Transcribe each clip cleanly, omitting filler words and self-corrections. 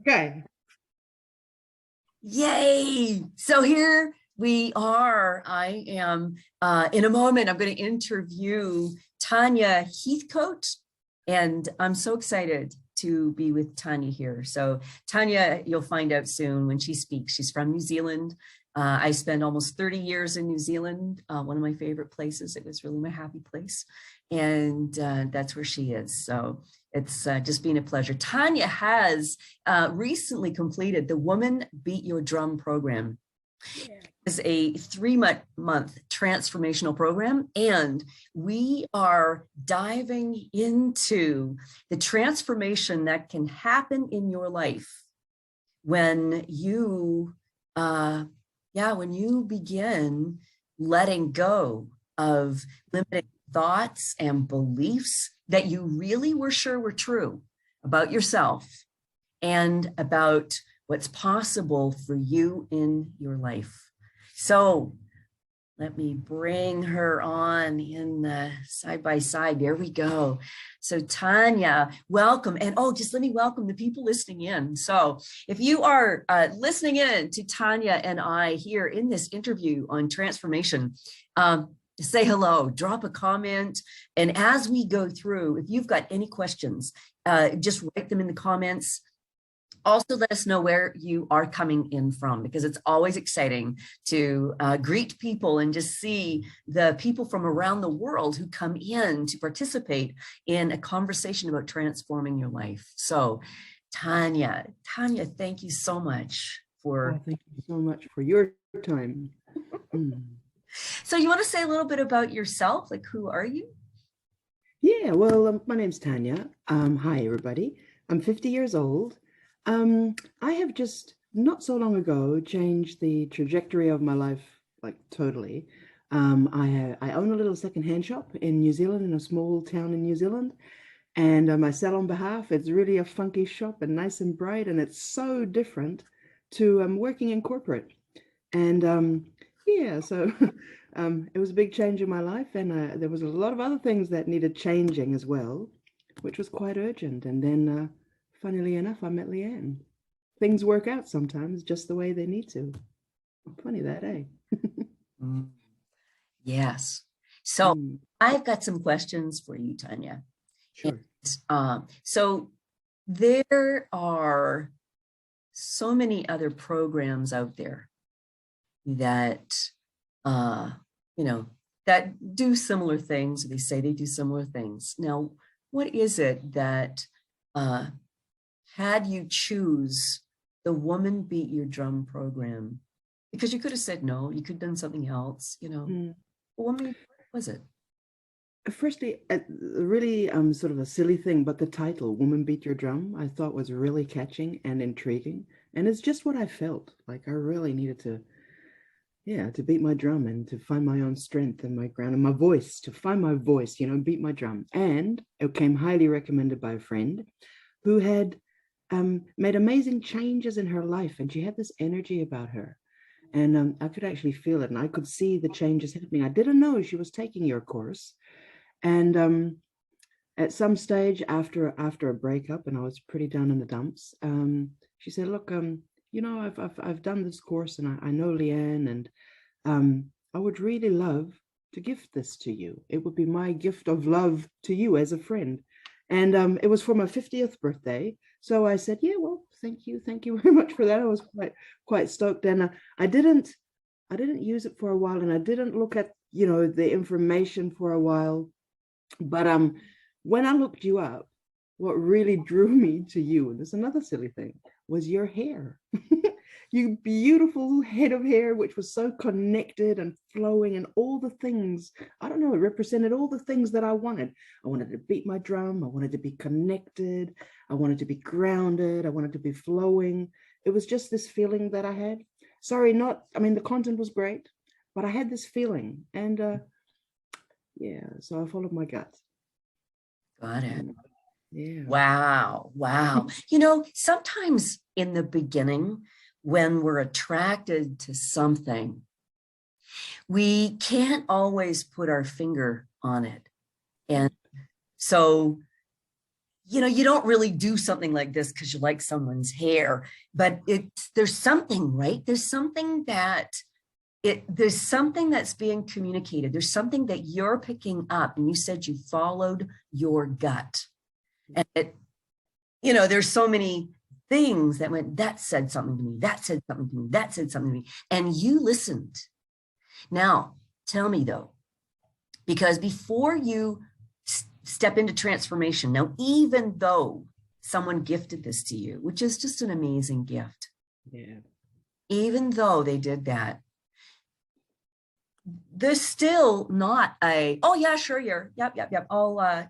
Okay. Yay! So here we are. I am, in a moment, I'm going to interview Tanya Heathcote, and I'm so excited to be with Tanya here. So Tanya, you'll find out soon when she speaks. She's from New Zealand. I spent almost 30 years in New Zealand, one of my favorite places. It was really my happy place. And that's where she is. So it's just been a pleasure. Tanya has recently completed the Woman Beat Your Drum program. Yeah. It's a 3-month transformational program, and we are diving into the transformation that can happen in your life when you, when you begin letting go of limiting thoughts and beliefs that you really were sure were true about yourself and about what's possible for you in your life. So let me bring her on in the side by side. There we go. So Tanya, welcome. And just let me welcome the people listening in. So if you are listening in to Tanya and I here in this interview on transformation, say hello, drop a comment. And as we go through, if you've got any questions, just write them in the comments. Also, let us know where you are coming in from, because it's always exciting to greet people and just see the people from around the world who come in to participate in a conversation about transforming your life. So Tanya, thank you so much for... Oh, thank you so much for your time. So you want to say a little bit about yourself? Like, who are you? Yeah, well, my name's Tanya. Hi, everybody. I'm 50 years old. I have just not so long ago changed the trajectory of my life, like totally. I own a little secondhand shop in New Zealand, in a small town in New Zealand, and I sell on behalf. It's really a funky shop and nice and bright, and it's so different to working in corporate. And yeah, so it was a big change in my life, and there was a lot of other things that needed changing as well, which was quite urgent. And then, funnily enough, I met Leanne. Things work out sometimes just the way they need to. Funny that, eh? Yes. So I've got some questions for you, Tanya. Sure. So there are so many other programs out there that, that do similar things. They say they do similar things. Now, what is it that had you choose the Woman Beat Your Drum program? Because you could have said no, you could have done something else, What was it? Firstly, really sort of a silly thing, but the title, Woman Beat Your Drum, I thought was really catching and intriguing. And it's just what I felt. Like I really needed to, yeah, to beat my drum and to find my own strength and my ground and my voice, to find my voice, beat my drum. And it came highly recommended by a friend who had made amazing changes in her life. And she had this energy about her. And I could actually feel it, and I could see the changes happening. I didn't know she was taking your course. And at some stage after a breakup, and I was pretty down in the dumps, she said, "Look, I've done this course, and I know Leanne, and I would really love to gift this to you. It would be my gift of love to you as a friend." And it was for my 50th birthday. So I said, "Yeah, well, thank you very much for that." I was quite stoked, and I didn't use it for a while, and I didn't look at the information for a while. But when I looked you up, what really drew me to you, and there's another silly thing, was your hair. You beautiful head of hair, which was so connected and flowing and all the things. I don't know, it represented all the things that I wanted. I wanted to beat my drum. I wanted to be connected. I wanted to be grounded. I wanted to be flowing. It was just this feeling that I had. Sorry, the content was great, but I had this feeling. And yeah, so I followed my gut. Got it. Yeah. Wow. Sometimes in the beginning, when we're attracted to something, we can't always put our finger on it. And so you don't really do something like this because you like someone's hair, but there's something, right? There's something that's being communicated. There's something that you're picking up, and you said you followed your gut. And there's so many things that went, that said something to me, that said something to me, that said something to me, and you listened. Now, tell me though, because before you step into transformation, now, even though someone gifted this to you, which is just an amazing gift, Yeah. even though they did that, there's still not oh yeah, sure, yep, yeah,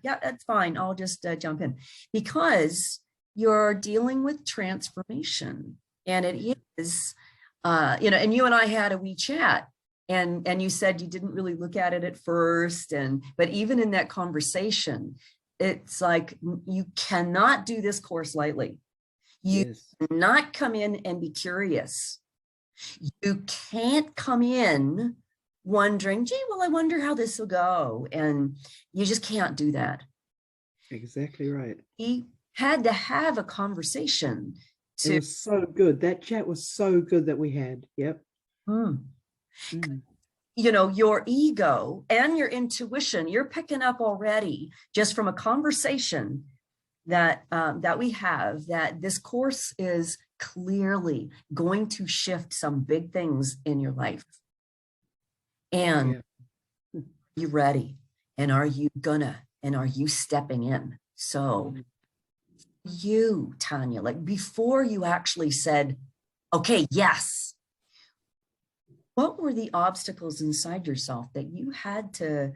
that's fine, I'll just jump in, because you're dealing with transformation, and it is, and you and I had a wee chat, and you said you didn't really look at it at first, but even in that conversation, it's like, you cannot do this course lightly. You Yes. cannot come in and be curious. You can't come in wondering, gee, well, I wonder how this will go. And you just can't do that. Exactly right. He had to have a conversation It to, was so good. That chat was so good that we had. Yep. mm, Mm. your ego and your intuition, you're picking up already just from a conversation that we have, that this course is clearly going to shift some big things in your life. And Yeah. you ready? And are you stepping in? So you, Tanya, like, before you actually said, okay, yes, what were the obstacles inside yourself that you had to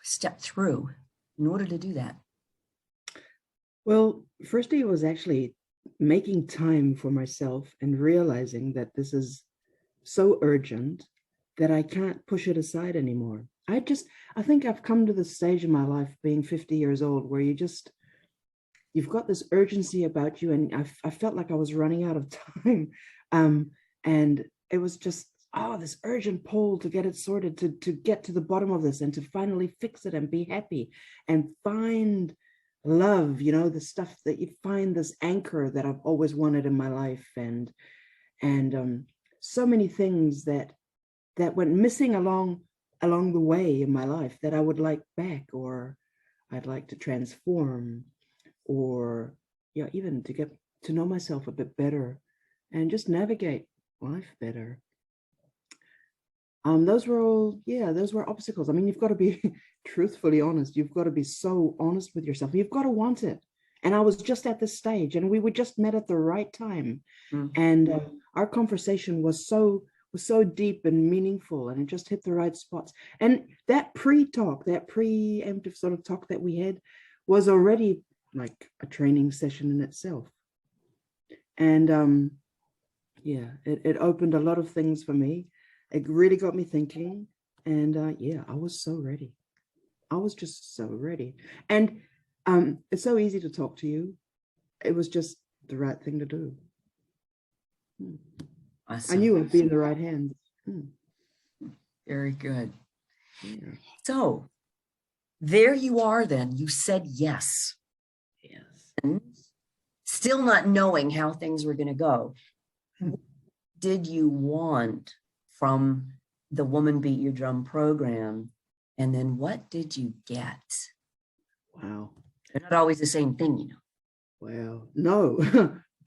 step through in order to do that? Well, firstly, it was actually making time for myself and realizing that this is so urgent that I can't push it aside anymore. I think I've come to the stage in my life, being 50 years old, where you've got this urgency about you, and I felt like I was running out of time. And it was just, this urgent pull to get it sorted, to get to the bottom of this, and to finally fix it and be happy and find love, the stuff that you find, this anchor that I've always wanted in my life. And so many things that went missing along the way in my life that I would like back, or I'd like to transform, or even to get to know myself a bit better and just navigate life better. Those were obstacles. I mean, you've got to be truthfully honest. You've got to be so honest with yourself. You've got to want it. And I was just at this stage, and we were just met at the right time. And our conversation was so deep and meaningful, and it just hit the right spots. And that preemptive sort of talk that we had was already like a training session in itself. And it opened a lot of things for me. It really got me thinking. And I was so ready. I was just so ready. And it's so easy to talk to you. It was just the right thing to do. Awesome. I knew I'd be in the right hands. Very good. Yeah. So there you are then. You said yes. Yes. Still not knowing how things were going to go. What did you want from the Woman Beat Your Drum program? And then what did you get? Wow. They're not always the same thing, Well, no,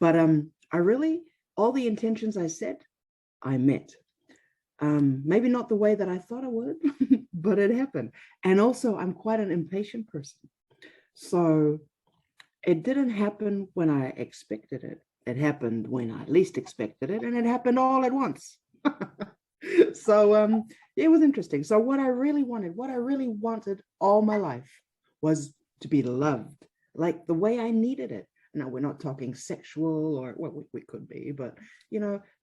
but I really, all the intentions I set, I met. Maybe not the way that I thought I would, but it happened. And also, I'm quite an impatient person. So it didn't happen when I expected it. It happened when I least expected it, and it happened all at once. So it was interesting. So what I really wanted all my life was to be loved, like the way I needed it. Now, we're not talking sexual, or well, we could be, but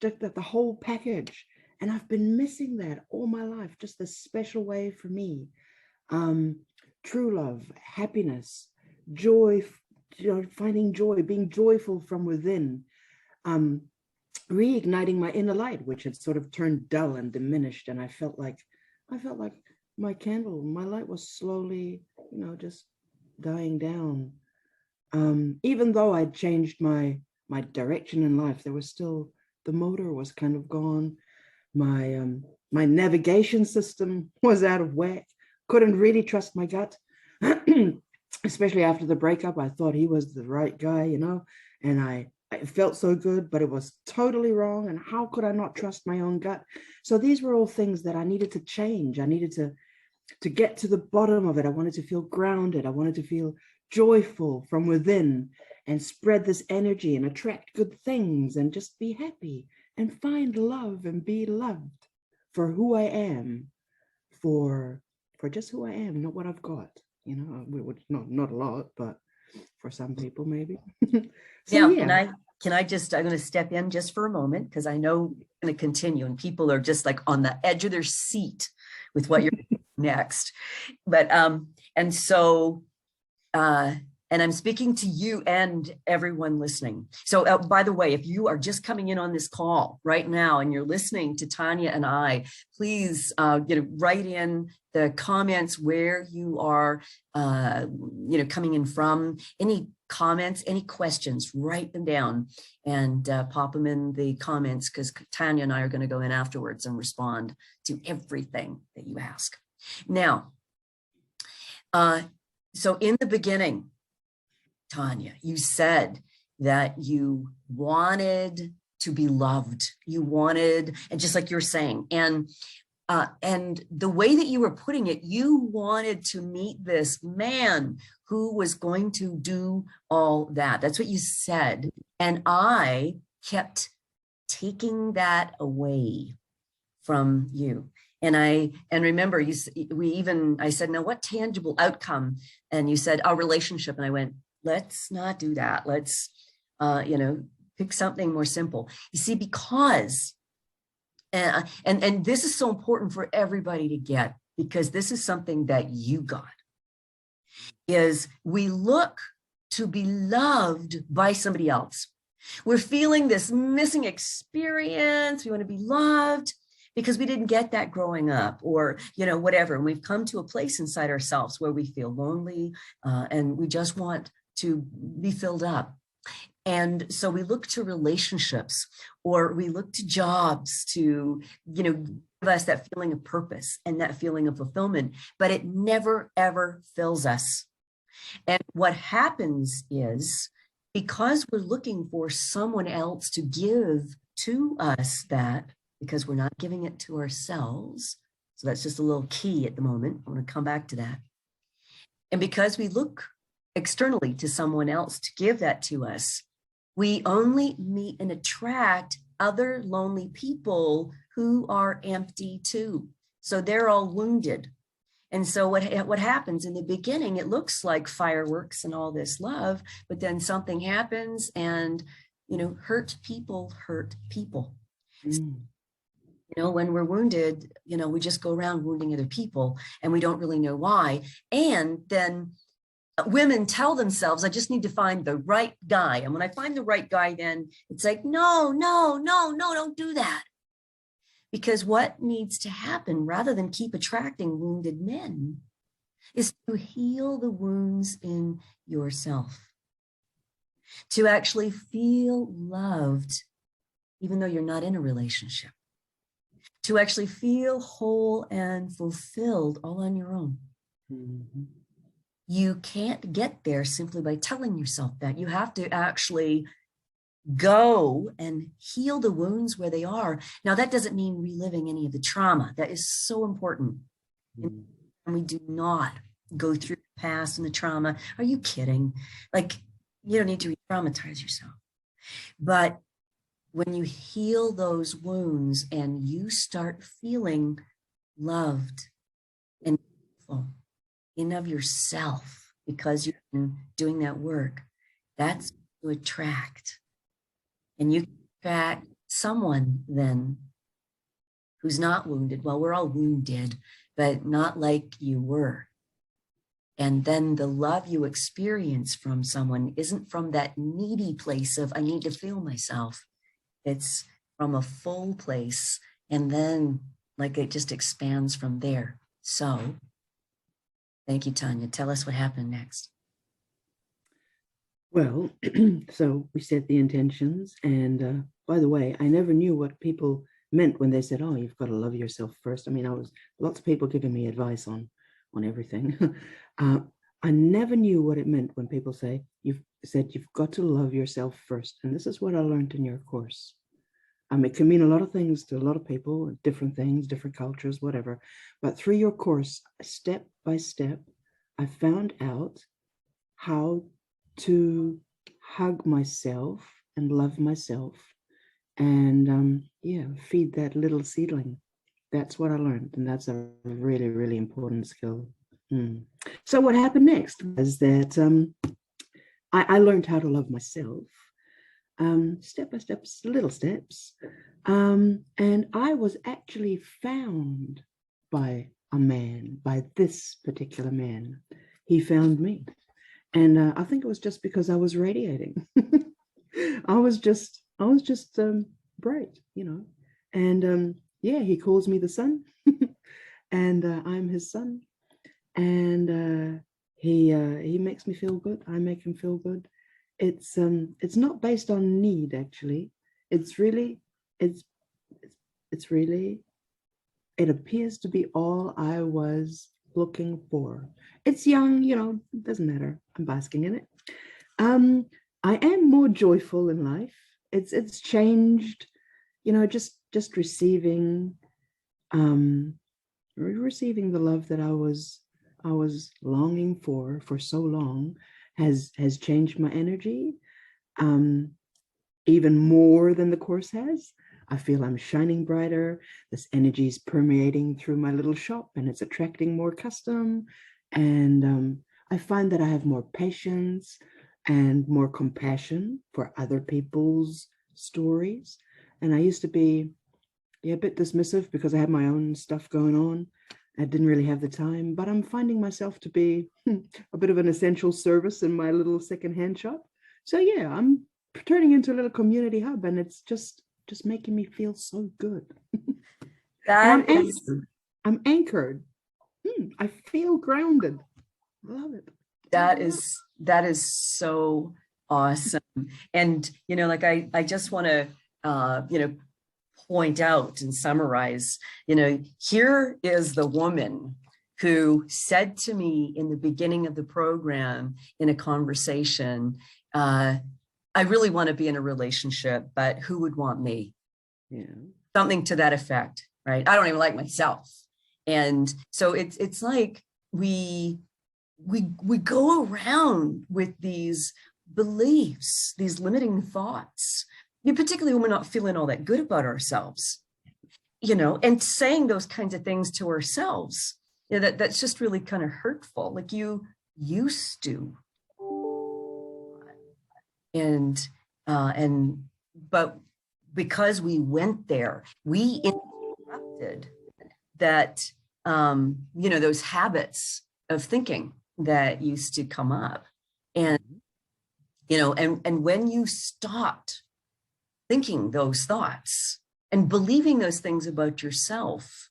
just the whole package. And I've been missing that all my life, just this special way for me. True love, happiness, joy, finding joy, being joyful from within, reigniting my inner light, which had sort of turned dull and diminished. And I felt like my light was slowly, just dying down. Even though I'd changed my direction in life, there was still, the motor was kind of gone. My navigation system was out of whack. Couldn't really trust my gut. Especially after the breakup, I thought he was the right guy, and I felt so good, but it was totally wrong. And how could I not trust my own gut? So these were all things that I needed to change. I needed to get to the bottom of it. I wanted to feel grounded. I wanted to feel joyful from within and spread this energy and attract good things and just be happy and find love and be loved for who I am, for just who I am, not what I've got. Not a lot, but for some people maybe. So Now, yeah. I'm going to step in just for a moment because I know I'm going to continue and people are just like on the edge of their seat with what you're next. But, and so, and I'm speaking to you and everyone listening. So by the way, if you are just coming in on this call right now and you're listening to Tanya and I, please write in the comments where you are coming in from. Any comments, any questions, write them down and pop them in the comments, because Tanya and I are going to go in afterwards and respond to everything that you ask. Now, so in the beginning, Tanya, you said that you wanted to be loved. You wanted, and just like you're saying, and the way that you were putting it, you wanted to meet this man who was going to do all that. That's what you said. And I kept taking that away from you. And remember, I said, now what tangible outcome? And you said, our relationship. And I went, let's not do that. Let's, pick something more simple. You see, because, and this is so important for everybody to get, because this is something that you got, is we look to be loved by somebody else. We're feeling this missing experience. We want to be loved because we didn't get that growing up, or, whatever. And we've come to a place inside ourselves where we feel lonely and we just want to be filled up. And so we look to relationships, or we look to jobs to, give us that feeling of purpose and that feeling of fulfillment, but it never, ever fills us. And what happens is, because we're looking for someone else to give to us that, because we're not giving it to ourselves. So that's just a little key at the moment. I want to come back to that. And because we look externally to someone else to give that to us, we only meet and attract other lonely people who are empty too. So they're all wounded. And so what happens in the beginning, it looks like fireworks and all this love, but then something happens and, hurt people hurt people. Mm. When we're wounded, we just go around wounding other people and we don't really know why. And then women tell themselves, I just need to find the right guy. And when I find the right guy, then it's like, no, don't do that. Because what needs to happen, rather than keep attracting wounded men, is to heal the wounds in yourself. To actually feel loved, even though you're not in a relationship. To actually feel whole and fulfilled all on your own. Mm-hmm. You can't get there simply by telling yourself that. You have to actually go and heal the wounds where they are. Now, that doesn't mean reliving any of the trauma. That is so important. Mm. And we do not go through the past and the trauma. Are you kidding? Like, you don't need to re-traumatize yourself. But when you heal those wounds and you start feeling loved and beautiful in of yourself, because you've been doing that work, that's to attract. And you can attract someone then who's not wounded. Well, we're all wounded, but not like you were. And then the love you experience from someone isn't from that needy place of, I need to feel myself. It's from a full place. And then like it just expands from there. So thank you, Tanya. Tell us what happened next. Well, so we set the intentions. And by the way, I never knew what people meant when they said, "Oh, you've got to love yourself first." I mean, I was lots of people giving me advice on everything. uh, I never knew what it meant when people say you've said you've got to love yourself first. And this is what I learned in your course. It can mean a lot of things to a lot of people, different things, different cultures, whatever. But through your course, step by step, I found out how to hug myself and love myself and yeah, feed that little seedling. That's what I learned. And that's a really, really important skill. Mm. So what happened next was that I learned how to love myself step by step, little steps. And I was actually found by a man, by this particular man. He found me. And I think it was just because I was radiating. I was just bright, you know. And yeah, he calls me the sun, and I'm his son. And he makes me feel good. I make him feel good. It's not based on need actually. It's really it's it's really it appears to be all I was looking for. It's young, you know, it doesn't matter. I'm basking in it. Um, I am more joyful in life. It's changed, you know, just um receiving the love that I was longing for so long has changed my energy um even more than the course has. I feel I'm shining brighter. This energy is permeating through my little shop and it's attracting more custom. And I find that I have more patience and more compassion for other people's stories. And I used to be yeah, a bit dismissive because I had my own stuff going on. I didn't really have the time, but I'm finding myself to be a bit of an essential service in my little secondhand shop. So yeah, I'm turning into a little community hub, and it's just making me feel so good. And I'm That is anchored. I'm anchored. I feel grounded. Love it. that is that is so awesome. And like I just want to point out and summarize, here is the woman who said to me in the beginning of the program in a conversation, I really want to be in a relationship, but who would want me? Yeah. Something to that effect, right? I don't even like myself. And so it's like we go around with these beliefs, these limiting thoughts, particularly when we're not feeling all that good about ourselves, and saying those kinds of things to ourselves, that's just really kind of hurtful. Like you used to, but because we went there, we interrupted that, those habits of thinking that used to come up. And, and when you stopped thinking those thoughts and believing those things about yourself,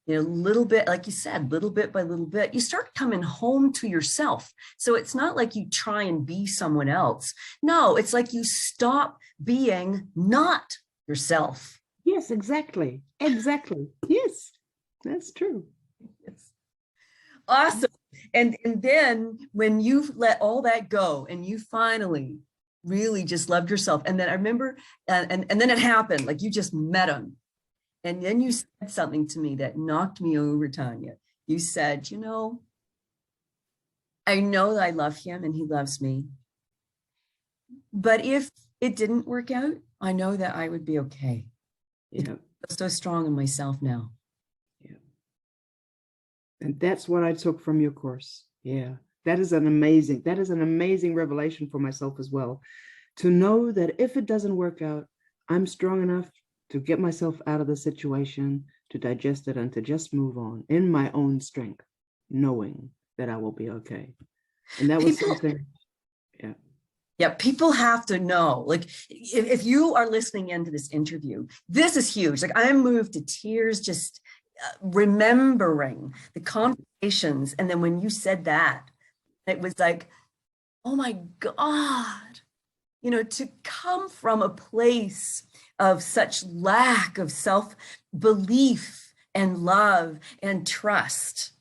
little bit, like you said, little bit by little bit, you start coming home to yourself. So it's not like you try and be someone else. No, it's like you stop being not yourself. Yes, exactly. Exactly. Yes, that's true. Yes. Awesome. And then when you've let all that go and you finally really just loved yourself, and then I remember, and then it happened, like you just met him. And then you said something to me that knocked me over, Tanya. You said, I know that I love him and he loves me. But if it didn't work out, I know that I would be okay. Yeah. I'm so strong in myself now. Yeah. And that's what I took from your course. Yeah. That is an amazing revelation for myself as well. To know that if it doesn't work out, I'm strong enough to get myself out of the situation, to digest it, and to just move on in my own strength, knowing that I will be okay. And that was something, yeah. Yeah, people have to know, like, if you are listening into this interview, this is huge. Like, I'm moved to tears just remembering the conversations. And then when you said that, it was like, Oh my God. You know, to come from a place of such lack of self-belief and love and trust.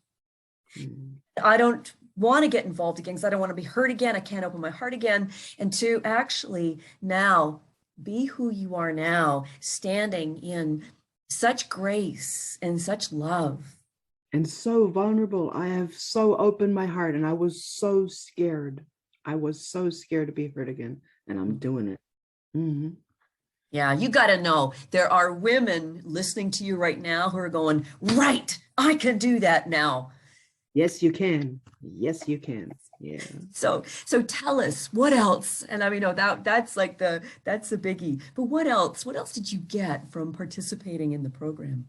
Mm. I don't want to get involved again because I don't want to be hurt again. I can't open my heart again. And to actually now be who you are now, standing in such grace and such love. And so vulnerable. I have so opened my heart, and I was so scared. I was so scared to be hurt again, and I'm doing it. Hmm. Yeah, you got to know there are women listening to you right now who are going, right, I can do that now. Yes, you can. Yes, you can. Yeah. So tell us what else? And I mean, no, that's like that's the biggie. But what else? What else did you get from participating in the program?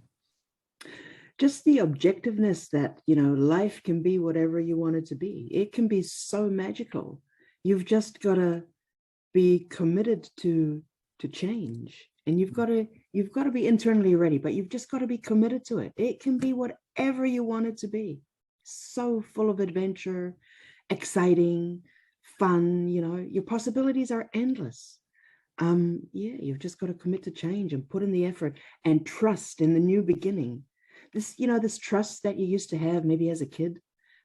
Just the objectiveness that, life can be whatever you want it to be. It can be so magical. You've just got to be committed to change. And you've got to be internally ready, but you've just got to be committed to it. It can be whatever you want it to be. So full of adventure, exciting, fun, your possibilities are endless. Yeah, you've just got to commit to change and put in the effort and trust in the new beginning. This trust that you used to have maybe as a kid,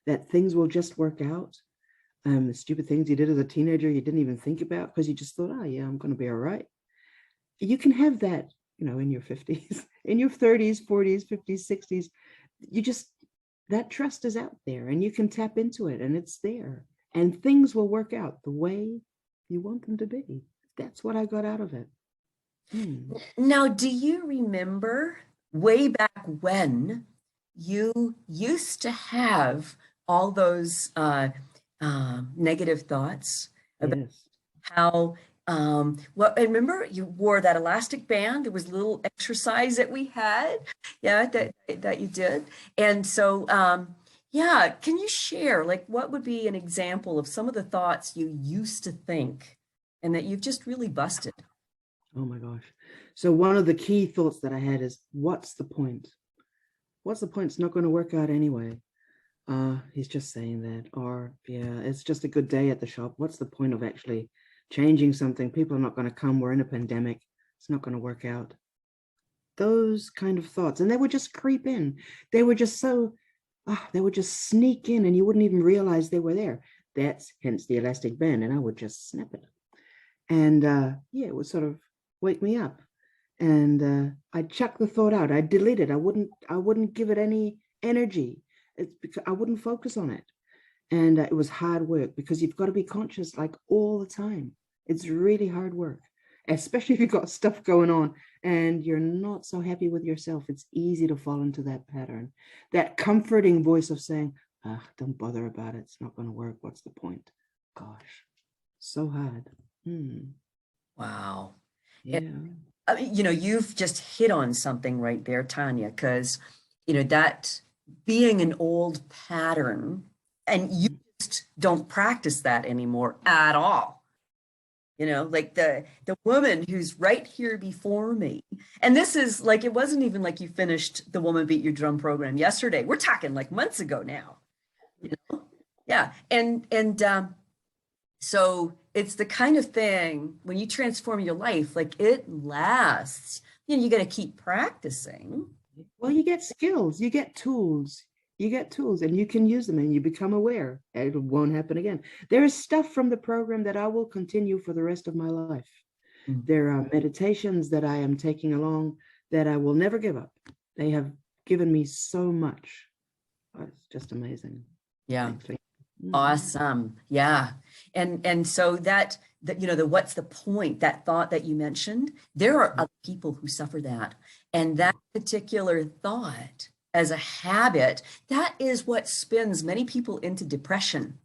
that things will just work out. The stupid things you did as a teenager you didn't even think about because you just thought, oh yeah, I'm going to be all right. You can have that, in your 50s, in your 30s, 40s, 50s, 60s. You just, that trust is out there and you can tap into it and it's there. And things will work out the way you want them to be. That's what I got out of it. Hmm. Now, do you remember way back when you used to have all those negative thoughts about Yes. how well, I remember you wore that elastic band. There was a little exercise that we had, yeah, that you did. And so yeah, can you share like what would be an example of some of the thoughts you used to think and that you've just really busted? Oh my gosh. So one of the key thoughts that I had is, what's the point? What's the point? It's not going to work out anyway. He's just saying that. Or yeah, it's just a good day at the shop. What's the point of actually changing something? People are not going to come. We're in a pandemic. It's not going to work out. Those kind of thoughts. And they would just creep in. They were just so, they would just sneak in and you wouldn't even realize they were there. That's hence the elastic band. And I would just snap it. And yeah, it would sort of wake me up. And I'd chuck the thought out. I'd delete it. I wouldn't give it any energy. It's because I wouldn't focus on it. And it was hard work because you've got to be conscious like all the time. It's really hard work, especially if you've got stuff going on and you're not so happy with yourself. It's easy to fall into that pattern, that comforting voice of saying, don't bother about it. It's not going to work. What's the point? Gosh, so hard. Wow. Yeah. I mean, you know, you've just hit on something right there, Tanya, because, you know, that being an old pattern and you just don't practice that anymore at all. You know, like the woman who's right here before me. And this is like it wasn't even like you finished the Woman Beat Your Drum program yesterday. We're talking like months ago now. You know? Yeah. And so it's the kind of thing when you transform your life, like it lasts. You know, you got to keep practicing. Well, you get skills, you get tools, and you can use them and you become aware. It won't happen again. There is stuff from the program that I will continue for the rest of my life. Mm. There are meditations that I am taking along that I will never give up. They have given me so much. Oh, it's just amazing. Yeah. Thanks. Awesome. Yeah. And so that you know the what's the point, that thought that you mentioned, there are other people who suffer that. And that particular thought as a habit, that is what spins many people into depression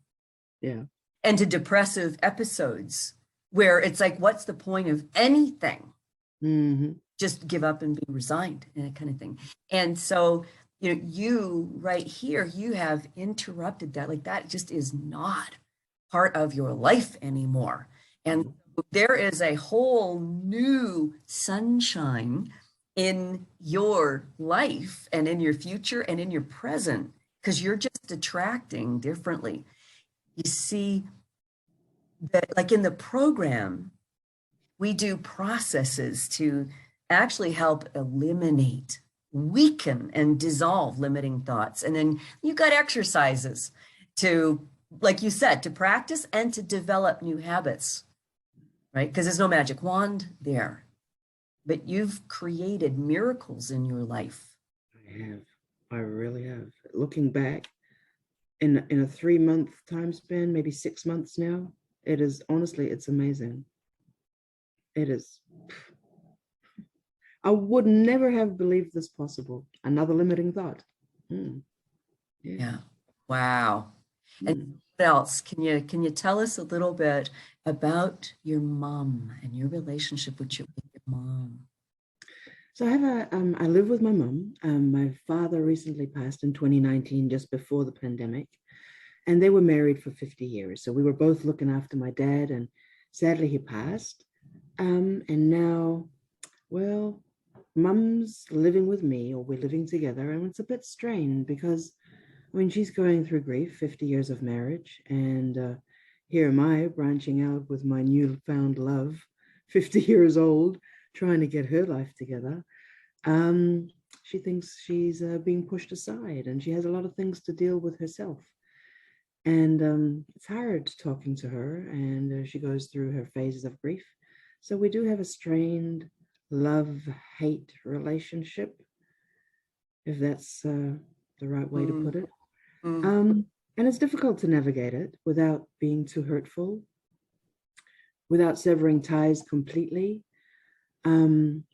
Yeah. and to depressive episodes where it's like, what's the point of anything? Hmm. Just give up and be resigned and that kind of thing. And so, you know, you right here, you have interrupted that. Like that just is not part of your life anymore. And there is a whole new sunshine in your life and in your future and in your present because you're just attracting differently. You see, that, like in the program, we do processes to actually help eliminate, weaken, and dissolve limiting thoughts. And then you've got exercises to, like you said, to practice and to develop new habits, right? Because there's no magic wand there, but you've created miracles in your life. I have. I really have. Looking back, in a 3-month time span, maybe 6 months now, it is honestly, it's amazing. It is. I would never have believed this possible. Another limiting thought. Yeah. Wow. And Mm. what else? Can you tell us a little bit about your mom and your relationship with your mom? So I have I live with my mom. My father recently passed in 2019, just before the pandemic, and they were married for 50 years. So we were both looking after my dad, and sadly he passed. And now, well, mum's living with me, or we're living together, and it's a bit strained because, I mean, she's going through grief, 50 years of marriage, and here am I branching out with my newfound love, 50 years old, trying to get her life together. She thinks she's being pushed aside, and she has a lot of things to deal with herself. And it's hard talking to her, and she goes through her phases of grief. So we do have a strained love-hate relationship, if that's the right way to put it. And it's difficult to navigate it without being too hurtful, without severing ties completely. And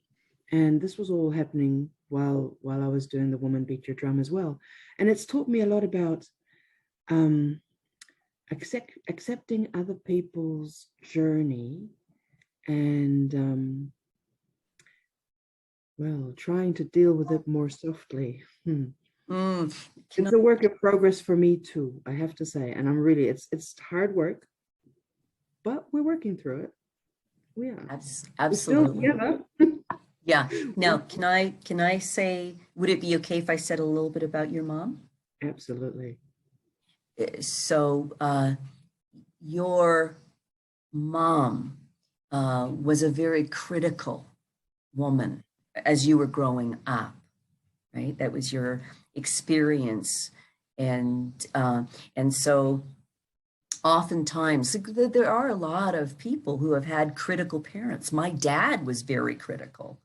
this was all happening while I was doing the Woman Beat Your Drum as well. And it's taught me a lot about accepting other people's journey, and well, trying to deal with it more softly. It's a work in progress for me too, I have to say. And I'm really, it's hard work, but we're working through it. We are. Absolutely. Yeah. Now, Yeah. can I say, would it be okay if I said a little bit about your mom? Absolutely. So your mom was a very critical woman as you were growing up, right? That was your experience. And so oftentimes there are a lot of people who have had critical parents. My dad was very critical.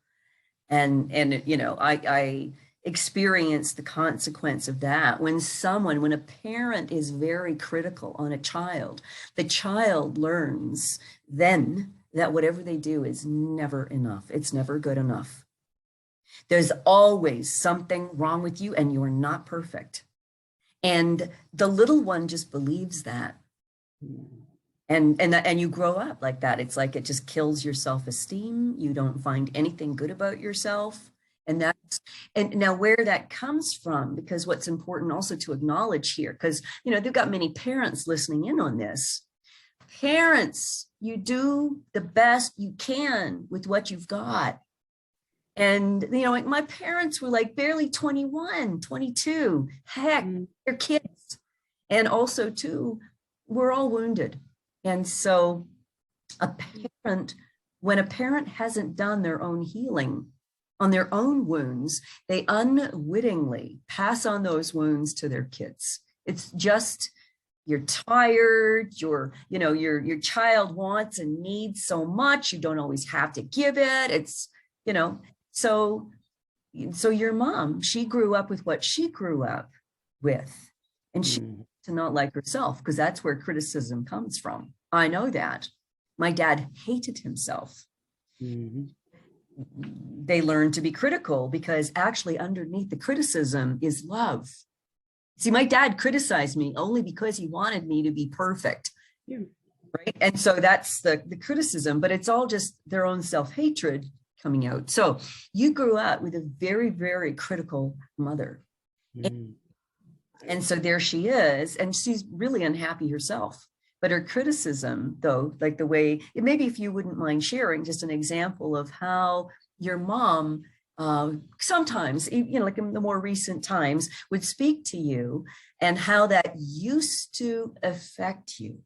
And you know, I experienced the consequence of that. When a parent is very critical on a child, the child learns then that whatever they do is never enough. It's never good enough. There's always something wrong with you and you're not perfect. And the little one just believes that. And you grow up like that. It's like it just kills your self-esteem. You don't find anything good about yourself. And now where that comes from, because what's important also to acknowledge here, because you know, they've got many parents listening in on this. Parents, you do the best you can with what you've got. And you know, like my parents were like barely 21, 22. Heck, they're kids. And also too, we're all wounded. And so when a parent hasn't done their own healing on their own wounds, they unwittingly pass on those wounds to their kids. It's just, you're tired, your child wants and needs so much, you don't always have to give it. It's, you know, so your mom, she grew up with what she grew up with, and she to not like herself, because that's where criticism comes from. I know that. My dad hated himself. They learned to be critical because actually underneath the criticism is love. See, my dad criticized me only because he wanted me to be perfect. Right? And so that's the criticism, but it's all just their own self-hatred coming out. So you grew up with a very, very critical mother. And so there she is, and she's really unhappy herself. But her criticism, though, like the way, maybe if you wouldn't mind sharing just an example of how your mom sometimes, you know, like in the more recent times, would speak to you and how that used to affect you.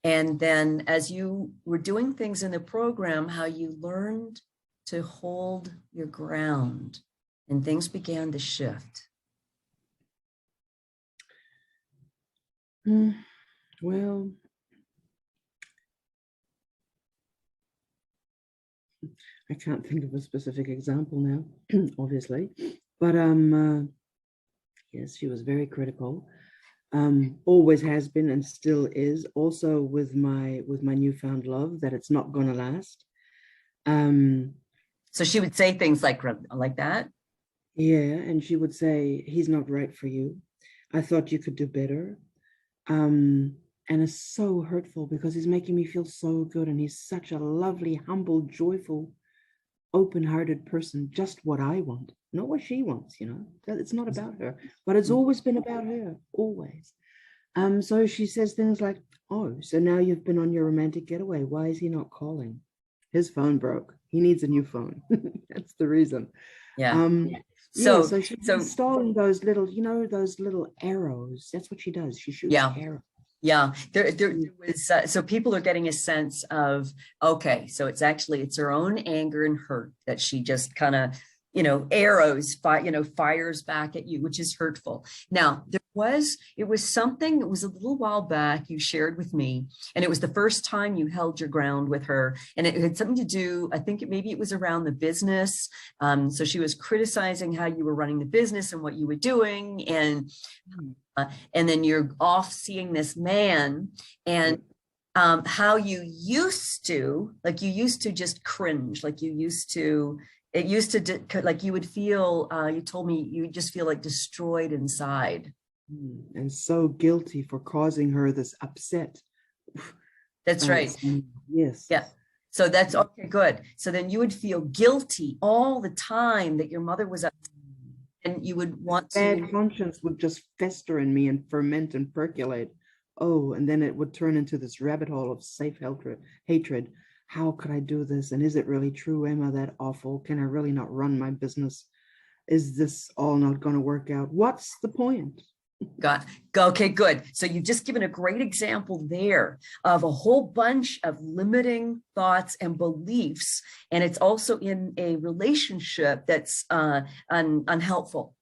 And then as you were doing things in the program, how you learned to hold your ground and things began to shift. Well, I can't think of a specific example now, obviously, but yes, she was very critical. Always has been and still is. Also with my newfound love, that it's not gonna last. So she would say things like that. Yeah, and she would say, he's not right for you. I thought you could do better. And it's so hurtful because he's making me feel so good, and he's such a lovely, humble, joyful, open-hearted person. Just what I want, not what she wants, you know. It's not about her, but it's always been about her, always. So she says things like, oh, so now you've been on your romantic getaway. Why is he not calling? His phone broke. He needs a new phone. That's the reason. Yeah. Yeah, so she's installing those little, you know, those little arrows. That's what she does. She shoots arrows. Yeah, there was, so people are getting a sense of, okay, so it's her own anger and hurt that she just kind of, you know, fires back at you, which is hurtful. Now, it was something that was a little while back you shared with me, and it was the first time you held your ground with her, and it had something to do, I think maybe it was around the business. So she was criticizing how you were running the business and what you were doing, and then you're off seeing this man, and how you used to just cringe, like you used to like you would feel, you told me you just feel like destroyed inside. And so guilty for causing her this upset. That's right. Yes. Yeah. So that's okay, good. So then you would feel guilty all the time that your mother was upset, and you would want to. Bad conscience would just fester in me and ferment and percolate. Oh, and then it would turn into this rabbit hole of safe hatred. How could I do this? And is it really true? Am I that awful? Can I really not run my business? Is this all not going to work out? What's the point? Okay, good. So you've just given a great example there of a whole bunch of limiting thoughts and beliefs. And it's also in a relationship that's unhelpful,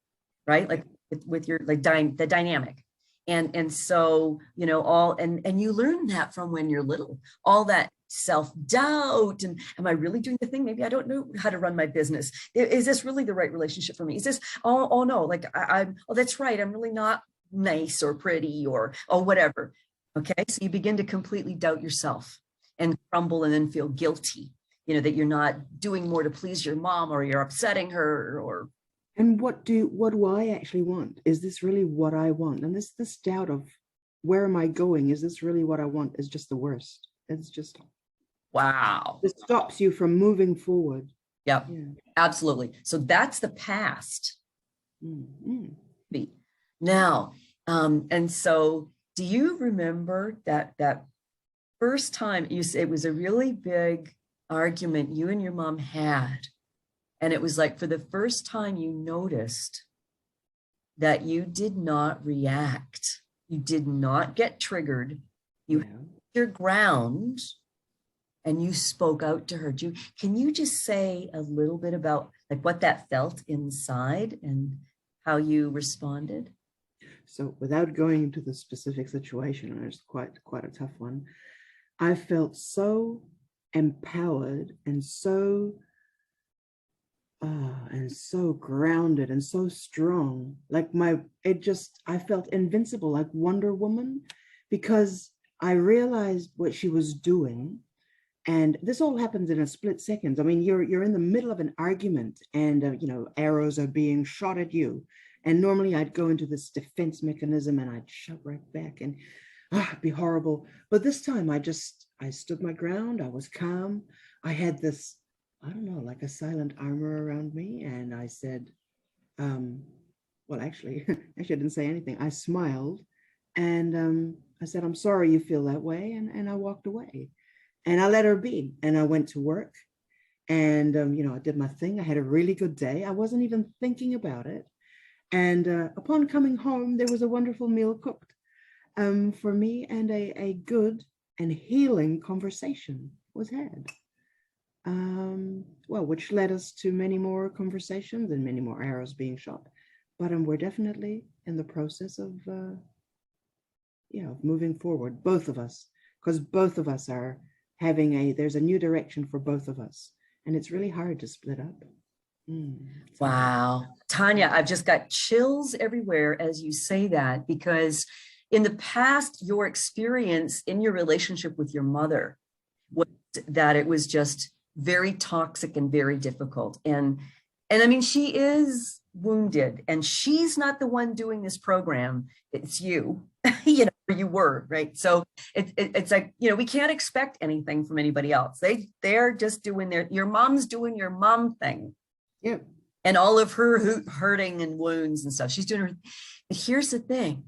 right? Like with your, like the dynamic. And so, you know, and you learn that from when you're little, all that self-doubt, and am I really doing the thing? Maybe I don't know how to run my business. Is this really the right relationship for me? Is this, oh no, like I'm, oh, that's right, I'm really not nice or pretty or whatever. Okay, so you begin to completely doubt yourself and crumble and then feel guilty, you know, that you're not doing more to please your mom, or you're upsetting her, or. And what do I actually want? Is this really what I want? And this doubt of, where am I going? Is this really what I want? Is just the worst. It's just, wow. It stops you from moving forward. Yep. Yeah, absolutely. So that's the past. Now, and so do you remember that first time you said it was a really big argument you and your mom had? And it was like, for the first time you noticed that you did not react. You did not get triggered. You held your ground and you spoke out to her. Can you just say a little bit about like what that felt inside and how you responded? So without going into the specific situation, and it's quite a tough one, I felt so empowered and so grounded and so strong. Like I felt invincible, like Wonder Woman, because I realized what she was doing. And this all happens in a split second. I mean, you're in the middle of an argument, and you know, arrows are being shot at you. And normally I'd go into this defense mechanism and I'd shove right back, and it'd be horrible. But this time I stood my ground. I was calm. I had this, I don't know, like a silent armor around me. And I said, well, actually I didn't say anything. I smiled, and I said, I'm sorry you feel that way. And I walked away. And I let her be. And I went to work, and, you know, I did my thing. I had a really good day. I wasn't even thinking about it. And upon coming home, there was a wonderful meal cooked for me, and a good and healing conversation was had. Well, which led us to many more conversations and many more arrows being shot. But we're definitely in the process of, moving forward, both of us, because both of us are there's a new direction for both of us. And it's really hard to split up. Wow. Tanya, I've just got chills everywhere as you say that, because in the past, your experience in your relationship with your mother was that it was just very toxic and very difficult. And I mean, she is wounded and she's not the one doing this program. It's you, you were, right? So it's like, we can't expect anything from anybody else. They're just doing your mom's doing your mom thing. Yep. And all of her hurting and wounds and stuff. She's doing her. But here's the thing.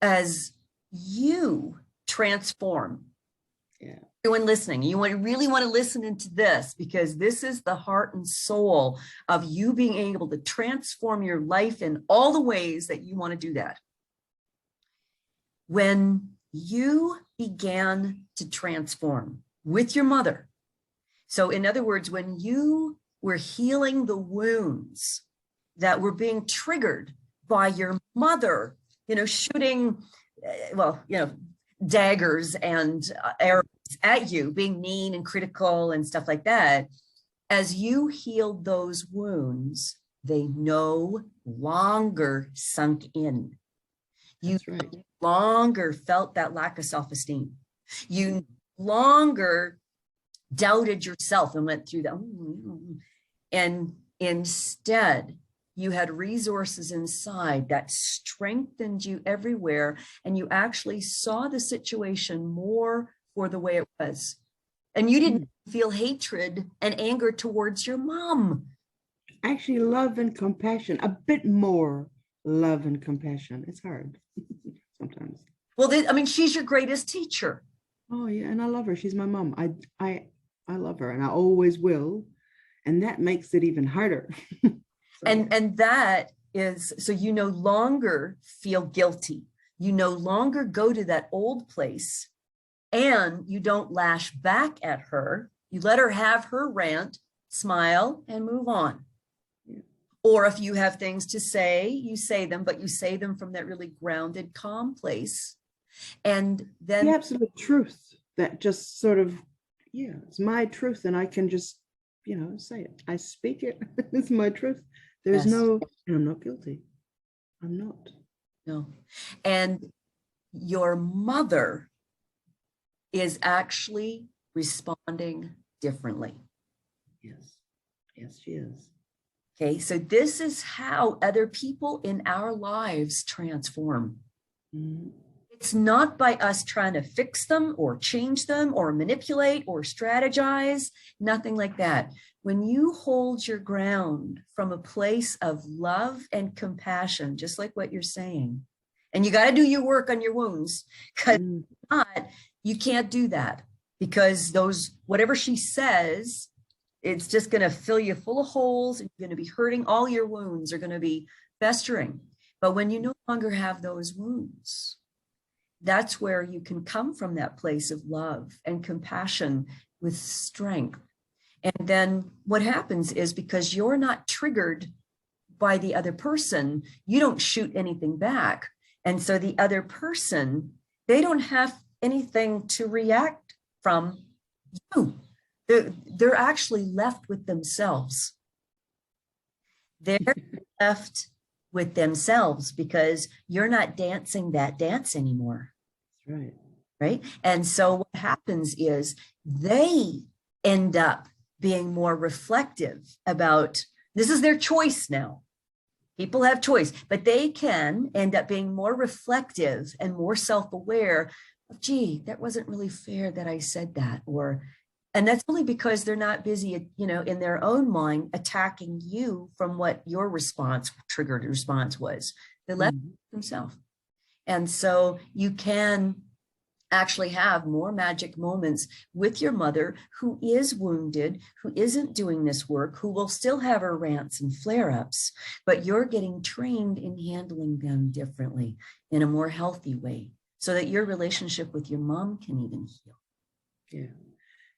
As you transform, everyone listening, you really want to listen into this, because this is the heart and soul of you being able to transform your life in all the ways that you want to do that. When you began to transform with your mother, so in other words, when you were healing the wounds that were being triggered by your mother, shooting, daggers and arrows at you, being mean and critical and stuff like that. As you healed those wounds, they no longer sunk in. You no longer felt that lack of self-esteem. You no longer doubted yourself and went through that. And instead, you had resources inside that strengthened you everywhere. And you actually saw the situation more for the way it was. And you didn't feel hatred and anger towards your mom. Actually, love and compassion, a bit more love and compassion. It's hard sometimes. Well, she's your greatest teacher. Oh yeah, and I love her. She's my mom. I love her and I always will. And that makes it even harder. And that is, so you no longer feel guilty. You no longer go to that old place and you don't lash back at her. You let her have her rant, smile, and move on. Yeah. Or if you have things to say, you say them, but you say them from that really grounded, calm place. And then the absolute truth that just sort of, it's my truth and I can just, say it. I speak it. It's my truth. There's and I'm not guilty. I'm not. No. And your mother is actually responding differently. Yes. Yes, she is. Okay. So this is how other people in our lives transform. Mm-hmm. It's not by us trying to fix them or change them or manipulate or strategize, nothing like that. When you hold your ground from a place of love and compassion, just like what you're saying, and you got to do your work on your wounds, because if not, you can't do that, because whatever she says, it's just going to fill you full of holes and you're going to be hurting. All your wounds are going to be festering. But when you no longer have those wounds, that's where you can come from, that place of love and compassion with strength. And then what happens is, because you're not triggered by the other person, you don't shoot anything back. And so the other person, they don't have anything to react from you. They're actually left with themselves. They're left with themselves because you're not dancing that dance anymore. That's right. Right. And so what happens is they end up being more reflective about, this is their choice now. People have choice, but they can end up being more reflective and more self-aware. Gee, that wasn't really fair that I said that. And that's only because they're not busy, in their own mind attacking you from what your triggered response was. They left themselves. And so you can actually have more magic moments with your mother, who is wounded, who isn't doing this work, who will still have her rants and flare-ups, but you're getting trained in handling them differently, in a more healthy way. so that your relationship with your mom can even heal. Yeah.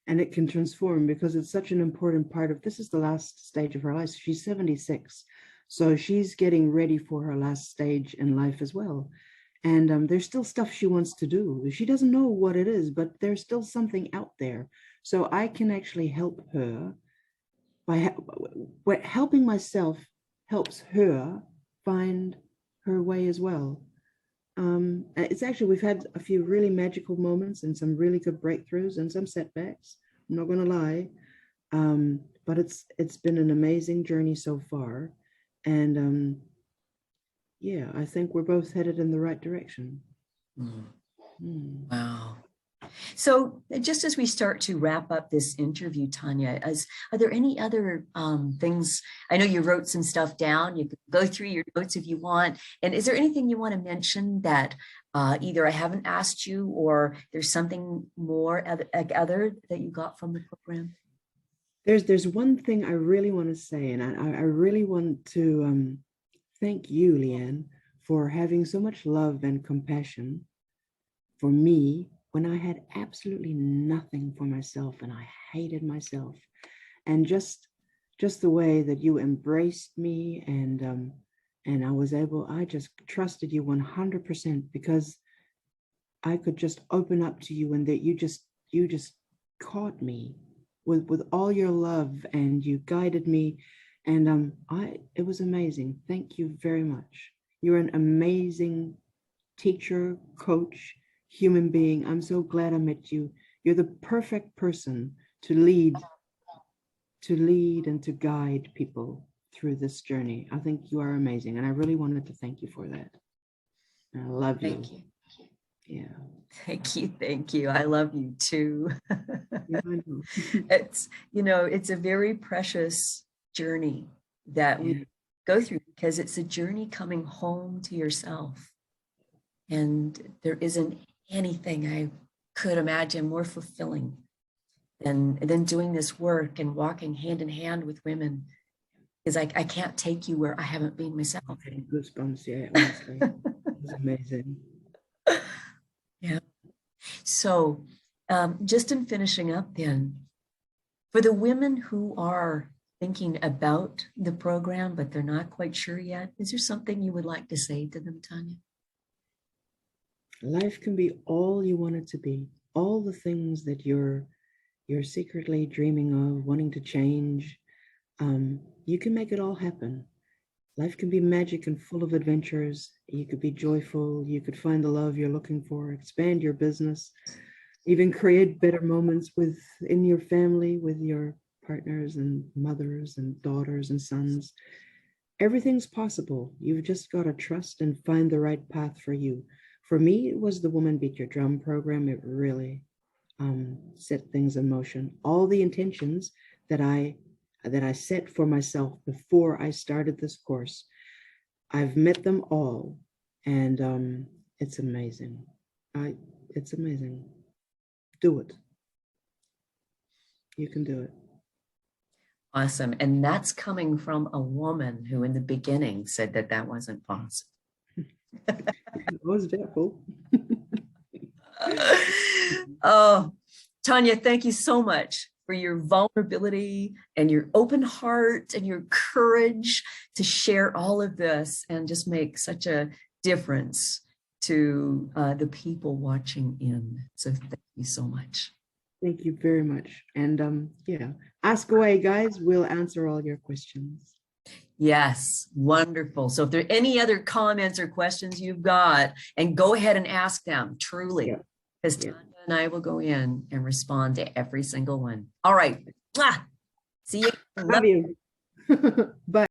And it can transform, because it's such an important part of, this is the last stage of her life. She's 76. So she's getting ready for her last stage in life as well. And there's still stuff she wants to do. She doesn't know what it is, but there's still something out there. So I can actually help her by helping myself helps her find her way as well. It's actually, we've had a few really magical moments and some really good breakthroughs and some setbacks. I'm not going to lie, but it's been an amazing journey so far, and yeah, I think we're both headed in the right direction. Wow. So just as we start to wrap up this interview, Tanya, are there any other things? I know you wrote some stuff down. You can go through your notes if you want. And is there anything you want to mention that either I haven't asked you, or there's something more other that you got from the program? There's one thing I really want to say, and I really want to thank you, Leanne, for having so much love and compassion for me when I had absolutely nothing for myself and I hated myself. And just the way that you embraced me, and I just trusted you 100%, because I could just open up to you, and that you just caught me with all your love, and you guided me, and it was amazing. Thank you very much. You're an amazing teacher, coach, human being. I'm so glad I met you. You're the perfect person to lead and to guide people through this journey. I think you are amazing, and I really wanted to thank you for that. I love you. Thank you. Yeah. Thank you. I love you too. Yeah, I know. It's a very precious journey that we go through, because it's a journey coming home to yourself. And there isn't anything I could imagine more fulfilling than doing this work and walking hand in hand with women. Because I can't take you where I haven't been myself. Goosebumps, yeah, honestly. It was amazing. Yeah. So just in finishing up then, for the women who are thinking about the program, but they're not quite sure yet, is there something you would like to say to them, Tanya? Life can be all you want it to be. All the things that you're secretly dreaming of, wanting to change, you can make it all happen. Life can be magic and full of adventures. You could be joyful. You could find the love you're looking for, expand your business, even create better moments in your family, with your partners and mothers and daughters and sons. Everything's possible. You've just got to trust and find the right path for you. For me, it was the Woman Beat Your Drum program. It really set things in motion. All the intentions that I set for myself before I started this course, I've met them all, and it's amazing. It's amazing. Do it. You can do it. Awesome. And that's coming from a woman who in the beginning said that wasn't possible. I was careful. Oh, Tanya, thank you so much for your vulnerability and your open heart and your courage to share all of this and just make such a difference to the people watching in. So thank you so much. Thank you very much. And yeah, ask away, guys. We'll answer all your questions. Yes, wonderful. So if there are any other comments or questions you've got, and go ahead and ask them, truly, because Tanya and I will go in and respond to every single one. All right. See you. Love you. Bye.